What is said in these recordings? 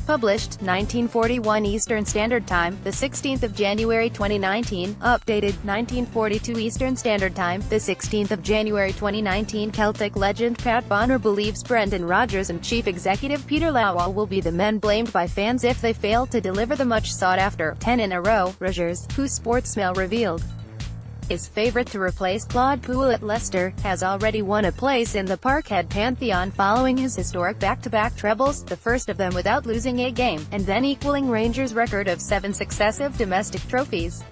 Published, 1941 Eastern Standard Time, the 16th of January 2019. Updated, 1942 Eastern Standard Time, the 16th of January 2019. Celtic legend Pat Bonner believes Brendan Rodgers and Chief Executive Peter Lawwell will be the men blamed by fans if they fail to deliver the much sought-after 10 in a row. Rodgers, who Sportsmail revealed is favourite to replace Claude Puel at Leicester, has already won a place in the Parkhead pantheon following his historic back-to-back trebles, the first of them without losing a game, and then equaling Rangers' record of 7 successive domestic trophies.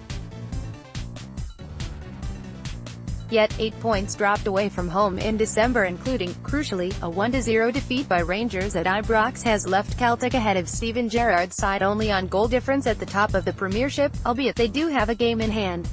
Yet, 8 points dropped away from home in December, including, crucially, a 1-0 defeat by Rangers at Ibrox, has left Celtic ahead of Steven Gerrard's side only on goal difference at the top of the Premiership, albeit they do have a game in hand.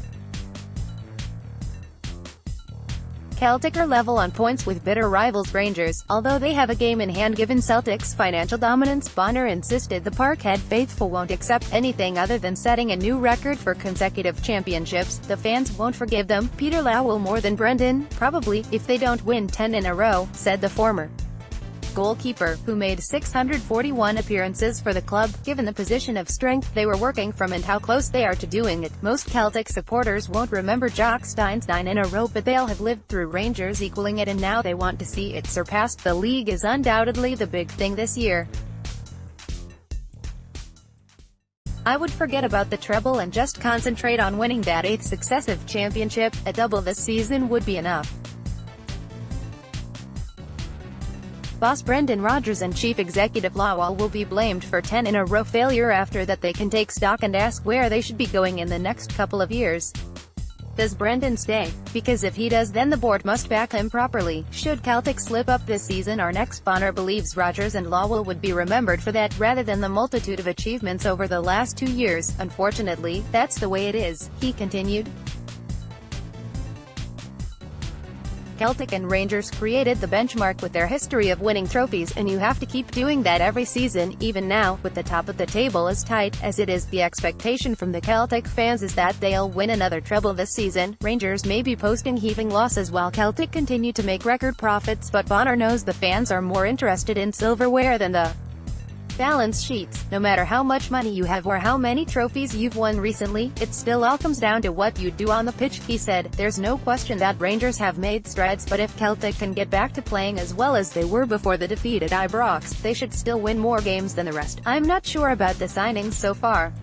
Celtic are level on points with bitter rivals Rangers, although they have a game in hand given Celtic's financial dominance. Bonner insisted the Parkhead faithful won't accept anything other than setting a new record for consecutive championships. The fans won't forgive them. Peter Lawwell more than Brendan, probably, if they don't win 10 in a row, said the former goalkeeper, who made 641 appearances for the club. Given the position of strength they were working from and how close they are to doing it, most Celtic supporters won't remember Jock Stein's 9 in a row, but they'll have lived through Rangers equaling it and now they want to see it surpassed. The league is undoubtedly the big thing this year. I would forget about the treble and just concentrate on winning that 8th successive championship. A double this season would be enough. Boss Brendan Rodgers and Chief Executive Lawwell will be blamed for 10 in a row failure. After that they can take stock and ask where they should be going in the next couple of years. Does Brendan stay? Because if he does, then the board must back him properly. Should Celtic slip up this season or next, Bonner believes Rodgers and Lawwell would be remembered for that, rather than the multitude of achievements over the last 2 years. Unfortunately, that's the way it is, he continued. Celtic and Rangers created the benchmark with their history of winning trophies, and you have to keep doing that every season. Even now, with the top of the table as tight as it is, the expectation from the Celtic fans is that they'll win another treble this season. Rangers may be posting heaving losses while Celtic continue to make record profits, but Bonner knows the fans are more interested in silverware than the balance sheets. No matter how much money you have or how many trophies you've won recently, it still all comes down to what you do on the pitch, he said. There's no question that Rangers have made strides, but if Celtic can get back to playing as well as they were before the defeat at Ibrox, they should still win more games than the rest. I'm not sure about the signings so far.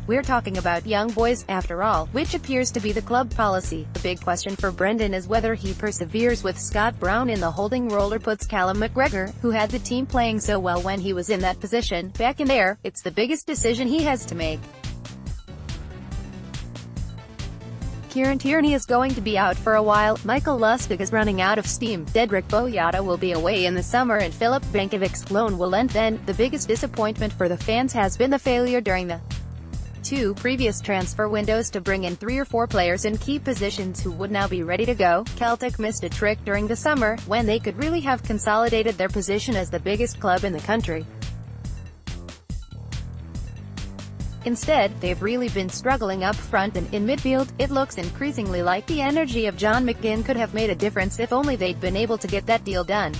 We're talking about young boys, after all, which appears to be the club policy. The big question for Brendan is whether he perseveres with Scott Brown in the holding role or puts Callum McGregor, who had the team playing so well when he was in that position, back in there. It's the biggest decision he has to make. Kieran Tierney is going to be out for a while, Michael Lustig is running out of steam, Dedryck Boyata will be away in the summer, and Filip Benkovic's loan will end then. The biggest disappointment for the fans has been the failure during the 2 previous transfer windows to bring in 3 or 4 players in key positions who would now be ready to go. Celtic missed a trick during the summer, when they could really have consolidated their position as the biggest club in the country. Instead, they've really been struggling up front and in midfield. It looks increasingly like the energy of John McGinn could have made a difference if only they'd been able to get that deal done.